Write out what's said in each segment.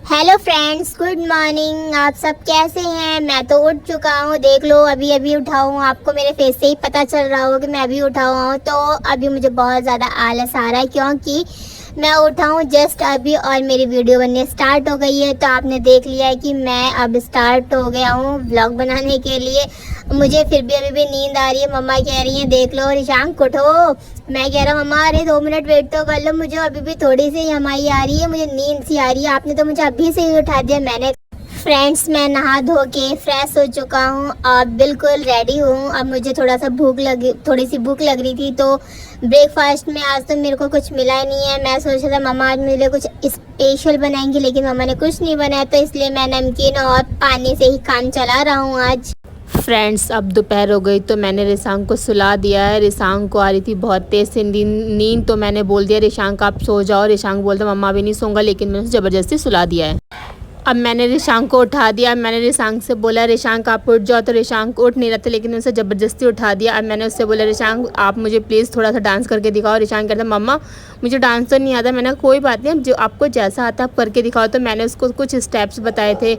Hello friends, good morning. आप सब कैसे हैं? मैं तो उठ चुका हूँ, देख लो अभी अभी उठा हूँ। आपको मेरे फेस से ही पता चल रहा होगा कि मैं अभी उठा हुआ हूँ। तो अभी मुझे बहुत ज़्यादा आलस आ रहा है क्योंकि मैं उठा हूँ जस्ट अभी और मेरी वीडियो बनने स्टार्ट हो गई है। तो आपने देख लिया है कि मैं अब स्टार्ट हो गया हूँ व्लॉग बनाने के लिए। मुझे फिर भी अभी भी नींद आ रही है। मम्मा कह रही हैं देख लो रिशांक उठो। मैं कह रहा हूँ मम्मा अरे 2 मिनट वेट तो कर लो, मुझे अभी भी थोड़ी सी हमाई आ रही है, मुझे नींद सी आ रही है। आपने तो मुझे अभी से ही उठा दिया। मैंने फ्रेंड्स मैं नहा धो के फ्रेश हो चुका हूँ और बिल्कुल रेडी हूँ। अब मुझे थोड़ी सी भूख लग रही थी। तो ब्रेकफास्ट में आज तो मेरे को कुछ मिला ही नहीं है। मैं सोच रहा था मम्मा आज मेरे लिए कुछ स्पेशल बनाएंगी, लेकिन मम्मा ने कुछ नहीं बनाया। तो इसलिए मैं नमकीन और पानी से ही काम चला रहा हूँ आज। फ्रेंड्स अब दोपहर हो गई तो मैंने रिशांक को सुला दिया है। रिशांक को आ रही थी बहुत तेज़ से नींद, तो मैंने बोल दिया रिशांक आप सो जाओ। रिशांक बोलता मम्मा भी नहीं सोऊंगा, लेकिन मैंने उसे ज़बरदस्ती सुला दिया है। अब मैंने रिशांक को उठा दिया। मैंने रिशांक से बोला रिशांक आप उठ जाओ, तो रिशांक उठ नहीं रहा था, लेकिन उसे ज़बरदस्ती उठा दिया। अब मैंने उससे बोला रिशांक आप मुझे प्लीज़ थोड़ा सा डांस करके दिखाओ। रिशांक कहता मम्मा मुझे डांस तो नहीं आता। मैंने कोई बात नहीं, अब जो आपको जैसा आता आप करके दिखाओ। तो मैंने उसको कुछ स्टेप्स बताए थे,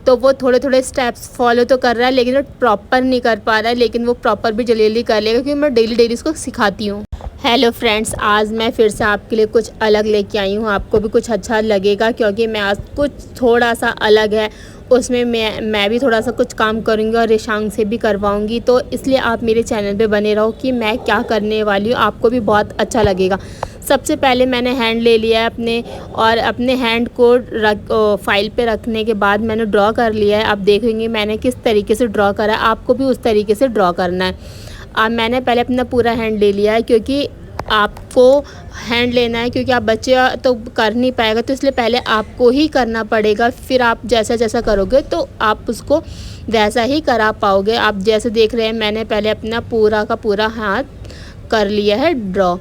तो वो थोड़े थोड़े स्टेप्स फॉलो तो कर रहा है, लेकिन वो प्रॉपर नहीं कर पा रहा है। लेकिन वो प्रॉपर भी जल्दी जल्दी कर लेगा क्योंकि मैं डेली उसको सिखाती हूँ। हेलो फ्रेंड्स, आज मैं फिर से आपके लिए कुछ अलग लेके आई हूँ। आपको भी कुछ अच्छा लगेगा क्योंकि मैं आज कुछ थोड़ा सा अलग है, उसमें मैं भी थोड़ा सा कुछ काम करूँगी और रिशांक से भी करवाऊँगी। तो इसलिए आप मेरे चैनल पे बने रहो कि मैं क्या करने वाली हूँ, आपको भी बहुत अच्छा लगेगा। सबसे पहले मैंने हैंड ले लिया है अपने, और अपने हैंड को फाइल पे रखने के बाद मैंने ड्रॉ कर लिया है। आप देखेंगे मैंने किस तरीके से ड्रॉ करा है, आपको भी उस तरीके से ड्रॉ करना है। अब मैंने पहले अपना पूरा हैंड ले लिया है क्योंकि आपको हैंड लेना है, क्योंकि आप बच्चे तो कर नहीं पाएगा, तो इसलिए पहले आपको ही करना पड़ेगा। फिर आप जैसा जैसा करोगे तो आप उसको वैसा ही करा पाओगे। आप जैसे देख रहे हैं मैंने पहले अपना पूरा का पूरा हाथ कर लिया है ड्रॉ।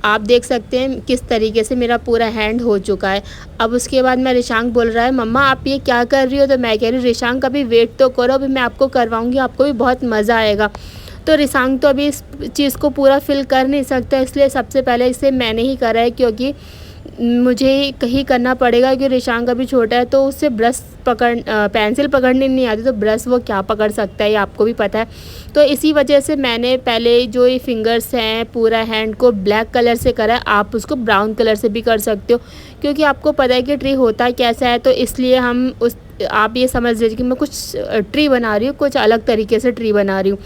आप देख सकते हैं किस तरीके से मेरा पूरा हैंड हो चुका है। अब उसके बाद मैं रिशांक बोल रहा है मम्मा आप ये क्या कर रही हो, तो मैं कह रही हूँ रिशांक अभी वेट तो करो, अभी मैं आपको करवाऊँगी, आपको भी बहुत मज़ा आएगा। तो रिशांक तो अभी इस चीज़ को पूरा फिल कर नहीं सकता, इसलिए सबसे पहले इसे मैंने ही करा है क्योंकि मुझे कहीं करना पड़ेगा क्योंकि रिशांक अभी छोटा है, तो उससे पेंसिल पकड़नी नहीं आती, तो ब्रश वो क्या पकड़ सकता है ये आपको भी पता है। तो इसी वजह से मैंने पहले जो ये फिंगर्स हैं पूरा हैंड को ब्लैक कलर से करा है। आप उसको ब्राउन कलर से भी कर सकते हो क्योंकि आपको पता है कि ट्री होता कैसा है। तो इसलिए आप ये समझ लीजिए कि मैं कुछ ट्री बना रही हूँ, कुछ अलग तरीके से ट्री बना रही हूँ।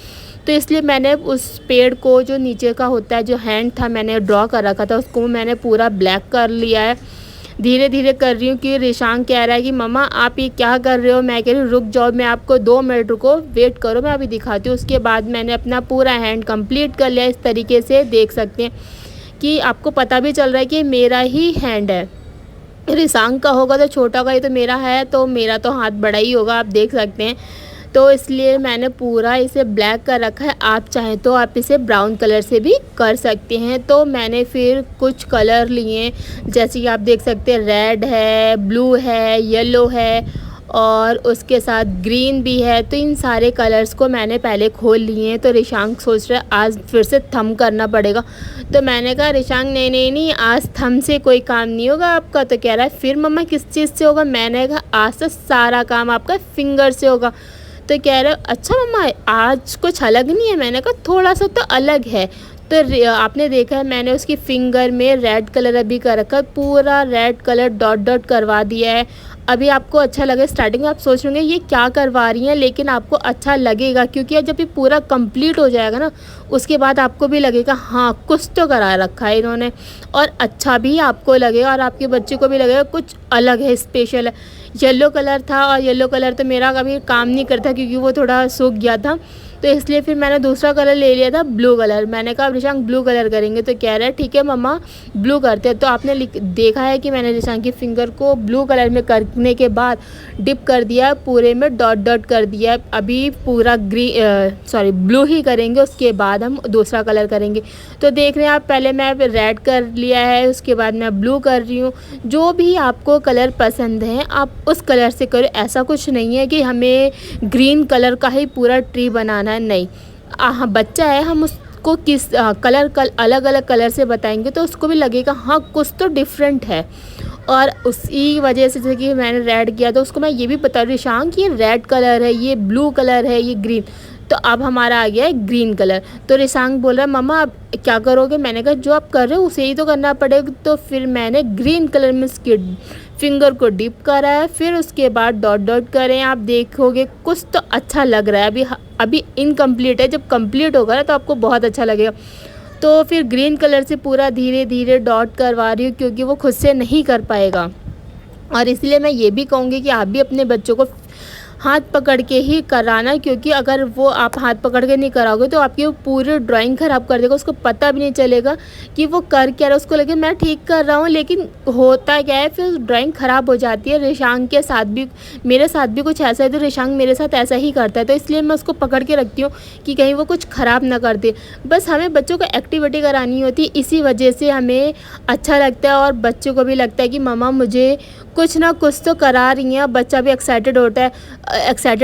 तो इसलिए मैंने उस पेड़ को जो नीचे का होता है जो हैंड था मैंने ड्रॉ कर रखा था, उसको मैंने पूरा ब्लैक कर लिया है। धीरे धीरे कर रही हूँ कि रिशांक कह रहा है कि मम्मा आप ये क्या कर रहे हो। मैं कह रही हूँ रुक जाओ, मैं आपको 2 मिनट रुको, वेट करो, मैं अभी दिखाती हूँ। उसके बाद मैंने अपना पूरा हैंड कंप्लीट कर लिया। इस तरीके से देख सकते हैं कि आपको पता भी चल रहा है कि मेरा ही हैंड है। रिशांक का होगा तो छोटा होगा, ये तो मेरा है तो मेरा तो हाथ बड़ा ही होगा, आप देख सकते हैं। तो इसलिए मैंने पूरा इसे ब्लैक कर रखा है। आप चाहें तो आप इसे ब्राउन कलर से भी कर सकते हैं। तो मैंने फिर कुछ कलर लिए, जैसे कि आप देख सकते हैं रेड है, ब्लू है, येलो है और उसके साथ ग्रीन भी है। तो इन सारे कलर्स को मैंने पहले खोल लिए हैं। तो रिशांक सोच रहा है आज फिर से थंब करना पड़ेगा, तो मैंने कहा रिशांक नहीं नहीं नहीं, आज थंब से कोई काम नहीं होगा आपका। तो कह रहा है फिर मम्मा किस चीज़ से होगा। मैंने कहा आज से सारा काम आपका फिंगर से होगा। तो कह रहे अच्छा मम्मा आज कुछ अलग नहीं है। मैंने कहा थोड़ा सा तो अलग है। तो आपने देखा है मैंने उसकी फिंगर में रेड कलर अभी कर रखा है, पूरा रेड कलर डॉट डॉट करवा दिया है। अभी आपको अच्छा लगे, स्टार्टिंग में आप सोच रहे होंगे ये क्या करवा रही हैं, लेकिन आपको अच्छा लगेगा क्योंकि जब ये पूरा कंप्लीट हो जाएगा ना उसके बाद आपको भी लगेगा हाँ कुछ तो करा रखा है इन्होंने, और अच्छा भी आपको लगेगा और आपके बच्चे को भी लगेगा कुछ अलग है, स्पेशल है। येलो कलर था और येलो कलर तो मेरा कभी काम नहीं करता क्योंकि वो थोड़ा सूख गया था, तो इसलिए फिर मैंने दूसरा कलर ले लिया था ब्लू कलर। मैंने कहा रिशांक ब्लू कलर करेंगे, तो कह रहा है ठीक है मम्मा ब्लू करते हैं। तो आपने देखा है कि मैंने रिशांक की फिंगर को ब्लू कलर में करने के बाद डिप कर दिया, पूरे में डॉट डॉट कर दिया। अभी पूरा ब्लू ही करेंगे, उसके बाद हम दूसरा कलर करेंगे। तो देख रहे हैं आप, पहले मैं रेड कर लिया है, उसके बाद मैं ब्लू कर रही हूँ। जो भी आपको कलर पसंद है आप उस कलर से करो, ऐसा कुछ नहीं है कि हमें ग्रीन कलर का ही पूरा ट्री बनाना है, नहीं। हाँ बच्चा है, हम उसको किस अलग अलग कलर से बताएंगे तो उसको भी लगेगा हाँ कुछ तो डिफरेंट है। और उसी वजह से जैसे कि मैंने रेड किया तो उसको मैं ये भी बता रही हूँ ईशान कि ये रेड कलर है, ये ब्लू कलर है, ये ग्रीन। तो अब हमारा आ गया है ग्रीन कलर। तो रिशांक बोल रहा है मम्मा अब क्या करोगे? मैंने कहा जो आप कर रहे हो उसे ही तो करना पड़ेगा। तो फिर मैंने ग्रीन कलर में उसके फिंगर को डिप करा है, फिर उसके बाद डॉट डॉट करें। आप देखोगे कुछ तो अच्छा लग रहा है। अभी इनकम्प्लीट है, जब कंप्लीट होगा ना तो आपको बहुत अच्छा लगेगा। तो फिर ग्रीन कलर से पूरा धीरे धीरे डॉट करवा रही हूँ क्योंकि वो खुद से नहीं कर पाएगा। और इसलिए मैं ये भी कहूँगी कि आप भी अपने बच्चों को हाथ पकड़ के ही कराना, क्योंकि अगर वो आप हाथ पकड़ के नहीं कराओगे तो आपकी वो पूरी ड्राइंग ख़राब कर देगा। उसको पता भी नहीं चलेगा कि वो कर क्या रहा है। उसको लगे मैं ठीक कर रहा हूँ, लेकिन होता क्या है फिर ड्राइंग ख़राब हो जाती है। रिशांक के साथ भी, मेरे साथ भी कुछ ऐसा है तो रिशांक मेरे साथ ऐसा ही करता है। तो इसलिए मैं उसको पकड़ के रखती हूँ कि कहीं वो कुछ ख़राब ना कर दे। बस हमें बच्चों को एक्टिविटी करानी होती है, इसी वजह से हमें अच्छा लगता है और बच्चों को भी लगता है कि मम्मा मुझे कुछ ना कुछ तो करा रही हैं। बच्चा भी एक्साइटेड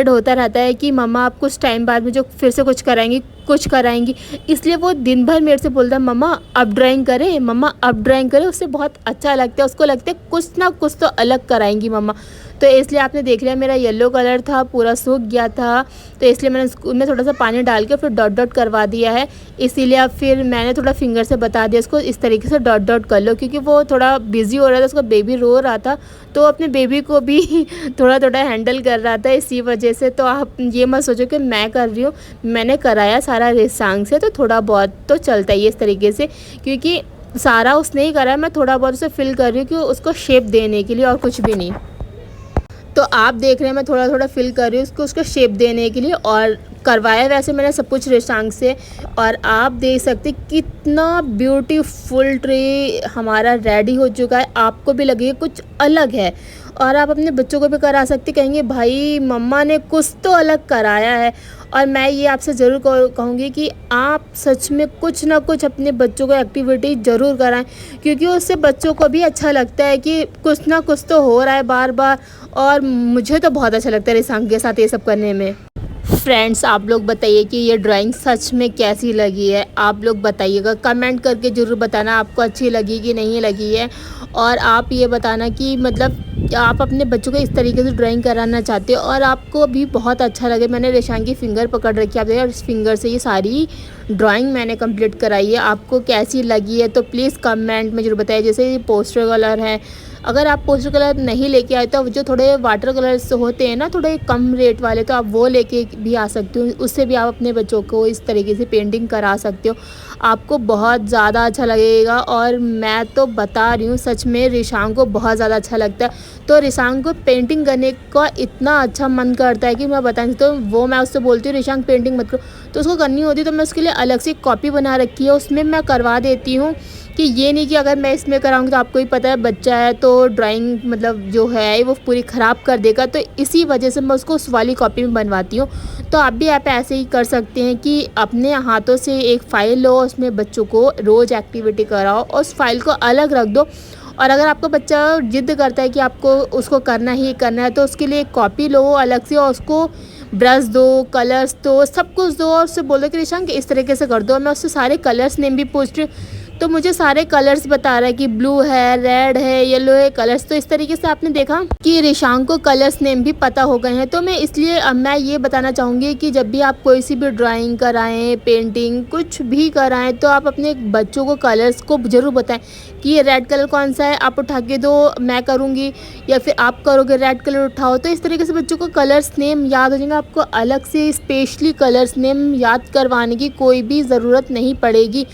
होता रहता है कि मम्मा आप कुछ टाइम बाद मुझे फिर से कुछ कराएंगी। इसलिए वो दिन भर मेरे से बोलता है मम्मा अब ड्राइंग करें, मम्मा अब ड्राइंग करें। उससे बहुत अच्छा लगता है, उसको लगता है कुछ ना कुछ तो अलग कराएंगी मम्मा। तो इसलिए आपने देख लिया मेरा येलो कलर था पूरा सूख गया था, तो इसलिए मैंने उसमें थोड़ा सा पानी डाल के फिर डॉट डॉट करवा दिया है। इसीलिए अब फिर मैंने थोड़ा फिंगर से बता दिया इसको इस तरीके से डॉट डॉट कर लो, क्योंकि वो थोड़ा बिजी हो रहा था, उसका बेबी रो रहा था तो अपने बेबी को भी थोड़ा थोड़ा हैंडल कर रहा था, इसी वजह से। तो आप ये मत सोचो कि मैं कर रही हूँ, मैंने कराया सारा रिशांक से, तो थोड़ा बहुत तो चलता ही है इस तरीके से, क्योंकि सारा उसने ही करा है। मैं थोड़ा बहुत उसे फिल कर रही हूँ कि उसको शेप देने के लिए, और कुछ भी नहीं। तो आप देख रहे हैं मैं थोड़ा थोड़ा फिल कर रही हूँ उसको शेप देने के लिए, और करवाया वैसे मैंने सब कुछ रिशांक से। और आप देख सकते कितना ब्यूटीफुल ट्री हमारा रेडी हो चुका है। आपको भी लगेगा कुछ अलग है, और आप अपने बच्चों को भी करा सकते, कहेंगे भाई मम्मा ने कुछ तो अलग कराया है। और मैं ये आपसे ज़रूर कहूँगी कि आप सच में कुछ ना कुछ अपने बच्चों को एक्टिविटी ज़रूर कराएं, क्योंकि उससे बच्चों को भी अच्छा लगता है कि कुछ ना कुछ तो हो रहा है बार बार। और मुझे तो बहुत अच्छा लगता है रिशांक के साथ ये सब करने में। फ्रेंड्स आप लोग बताइए कि ये ड्राइंग सच में कैसी लगी है। आप लोग बताइएगा, कमेंट करके ज़रूर बताना आपको अच्छी लगी कि नहीं लगी है। और आप ये बताना कि मतलब आप अपने बच्चों को इस तरीके से ड्राइंग कराना चाहते हो और आपको भी बहुत अच्छा लगे। मैंने रिशांक की फिंगर पकड़ रखी है, आप देखिए, और इस फिंगर से ये सारी ड्राइंग मैंने कंप्लीट कराई है। आपको कैसी लगी है तो प्लीज़ कमेंट में ज़रूर बताइए। जैसे ये पोस्टर कलर है, अगर आप पोस्टर कलर नहीं लेके आए तो जो थोड़े वाटर कलर्स होते हैं ना थोड़े कम रेट वाले, तो आप वो लेके भी आ सकते हो। उससे भी आप अपने बच्चों को इस तरीके से पेंटिंग करा सकते हो, आपको बहुत ज़्यादा अच्छा लगेगा। और मैं तो बता रही हूँ सच में रिशांक को बहुत ज़्यादा अच्छा लगता है। तो रिशांक को पेंटिंग करने का इतना अच्छा मन करता है कि मैं बता नहीं, तो वो मैं उससे बोलती हूँ रिशांक पेंटिंग मत करो, तो उसको करनी होती है। तो मैं उसके लिए अलग से कॉपी बना रखी है, उसमें मैं करवा देती हूँ। कि ये नहीं कि अगर मैं इसमें कराऊंगी तो आपको ही पता है बच्चा है तो ड्राइंग मतलब जो है वो पूरी ख़राब कर देगा, तो इसी वजह से मैं उसको उस वाली कॉपी में बनवाती हूँ। तो आप भी आप ऐसे ही कर सकते हैं कि अपने हाथों से एक फ़ाइल लो, उसमें बच्चों को रोज़ एक्टिविटी कराओ और उस फाइल को अलग रख दो। और अगर आपका बच्चा जिद करता है कि आपको उसको करना ही करना है, तो उसके लिए एक कॉपी लो अलग से और उसको ब्रश दो, कलर्स दो, सब कुछ दो और उससे बोलो कि रिशांक इस तरीके से कर दो। मैं उससे सारे कलर्स नेम भी पूछ रही हूँ, तो मुझे सारे कलर्स बता रहा है कि ब्लू है, रेड है, येलो है कलर्स। तो इस तरीके से आपने देखा कि रिशांक को कलर्स नेम भी पता हो गए हैं। तो मैं इसलिए मैं ये बताना चाहूँगी कि जब भी आप कोई सी भी ड्राइंग कराएं, पेंटिंग कुछ भी कराएं, तो आप अपने बच्चों को कलर्स को ज़रूर बताएं कि ये रेड कलर कौन सा है, आप उठा के दो मैं करूँगी, या फिर आप करोगे रेड कलर उठाओ। तो इस तरीके से बच्चों को कलर्स नेम याद हो जाएंगे। आपको अलग से स्पेशली कलर्स नेम याद करवाने की कोई भी ज़रूरत नहीं पड़ेगी।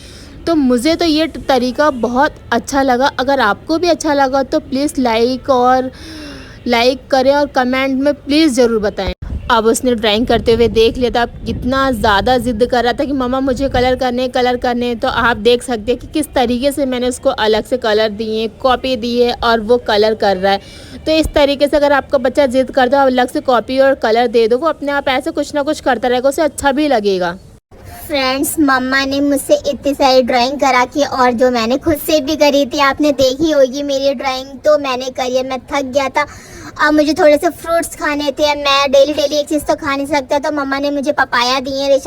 तो मुझे तो ये तरीका बहुत अच्छा लगा। अगर आपको भी अच्छा लगा तो प्लीज़ लाइक करें और कमेंट में प्लीज़ ज़रूर बताएं। अब उसने ड्राइंग करते हुए देख लिया था, कितना ज़्यादा ज़िद्द कर रहा था कि मम्मा मुझे कलर करने। तो आप देख सकते हैं कि किस तरीके से मैंने उसको अलग से कलर दिए, कॉपी दी है और वो कलर कर रहा है। तो इस तरीके से अगर आपका बच्चा ज़िद करता है अलग से कॉपी और कलर दे दो, वो अपने आप ऐसे कुछ ना कुछ करता रहेगा, उसे अच्छा भी लगेगा। फ्रेंड्स, मम्मा ने मुझसे इतनी सारी ड्राइंग करा के, और जो मैंने खुद से भी करी थी, आपने देखी होगी मेरी ड्राइंग, तो मैंने करी है। मैं थक गया था, अब मुझे थोड़े से फ्रूट्स खाने थे। मैं डेली एक चीज़ तो खा नहीं सकता, तो मम्मा ने मुझे पपाया दिए।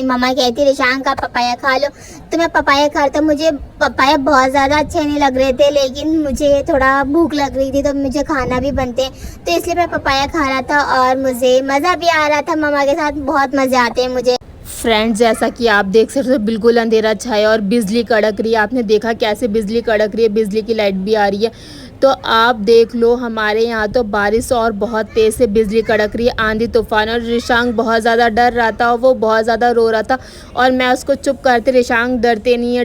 मम्मा कहती रिशांग का पपाया खा लो, तो मैं पपाया खाता। मुझे पपाया बहुत ज़्यादा अच्छे नहीं लग रहे थे, लेकिन मुझे थोड़ा भूख लग रही थी, तो मुझे खाना भी बनते, तो इसलिए मैं पपाया खा रहा था और मुझे मज़ा भी आ रहा था। मम्मा के साथ बहुत मज़े आते हैं मुझे। फ्रेंड्स, जैसा कि आप देख सकते हो बिल्कुल अंधेरा छाया और बिजली कड़क रही है। आपने देखा कैसे बिजली कड़क रही है, बिजली की लाइट भी आ रही है। तो आप देख लो, हमारे यहाँ तो बारिश और बहुत तेज़ से बिजली कड़क रही है, आंधी तूफान। और रिशांग बहुत ज़्यादा डर रहा था और वो बहुत ज़्यादा रो रहा था, और मैं उसको चुप करते, रिशांग डरते नहीं है।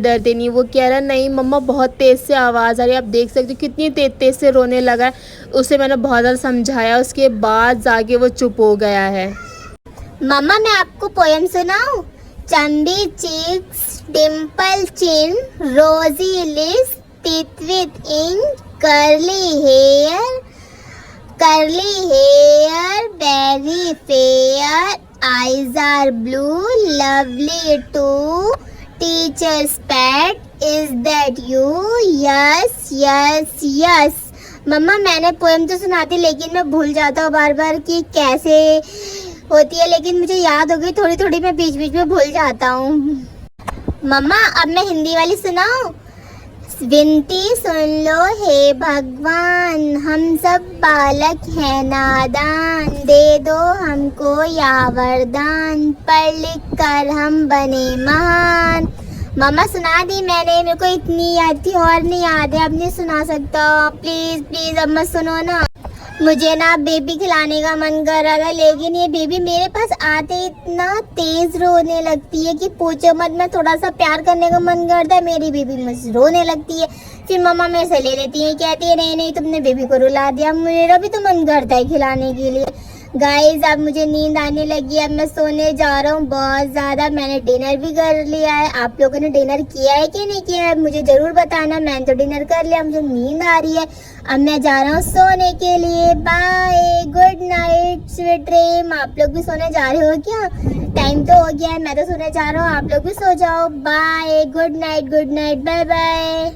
वो कह रहा नहीं मम्मा बहुत तेज़ से आवाज़ आ रही है। आप देख सकते हो कितनी तेज़ से रोने लगा है। उसे मैंने बहुत ज़्यादा समझाया, उसके बाद जाके वो चुप हो गया है। मम्मा, मैं आपको पोएम सुनाऊं? Chambi cheeks, dimple chin, rosy lips, teeth with ink, curly hair, very fair, eyes are blue, lovely too, teacher's pet, is that you? Yes. मम्मा, मैंने पोएम तो सुनाती, लेकिन मैं भूल जाता हूँ बार बार कि कैसे होती है, लेकिन मुझे याद हो गई थोड़ी मैं बीच में भूल जाता हूँ। मम्मा, अब मैं हिंदी वाली सुनाऊं? विनती सुन लो हे भगवान, हम सब बालक हैं नादान, दे दो हमको या वरदान, पढ़ लिख कर हम बने महान। मम्मा, सुना दी मैंने, मेरे को इतनी याद थी और नहीं याद है, अब नहीं सुना सकता। प्लीज़ अब मत सुनो ना। मुझे ना बेबी खिलाने का मन कर रहा था, लेकिन ये बेबी मेरे पास आते इतना तेज रोने लगती है कि पूछो मत। मैं थोड़ा सा प्यार करने का मन करता है, मेरी बेबी मुझसे रोने लगती है। फिर मम्मा मेरे से ले लेती है, कहती है नहीं तुमने बेबी को रुला दिया। मेरा भी तो मन करता है खिलाने के लिए। गाइस, अब मुझे नींद आने लगी है, अब मैं सोने जा रहा हूँ बहुत ज़्यादा। मैंने डिनर भी कर लिया है। आप लोगों ने डिनर किया है कि नहीं किया है मुझे ज़रूर बताना। मैंने तो डिनर कर लिया, मुझे नींद आ रही है। अब मैं जा रहा हूँ सोने के लिए। Bye, good night, sweet dream. आप लोग भी सोने जा रहे हो क्या? टाइम तो हो गया है, मैं तो सोने जा रहा हूँ, आप लोग भी सो जाओ। Bye, good night, bye bye.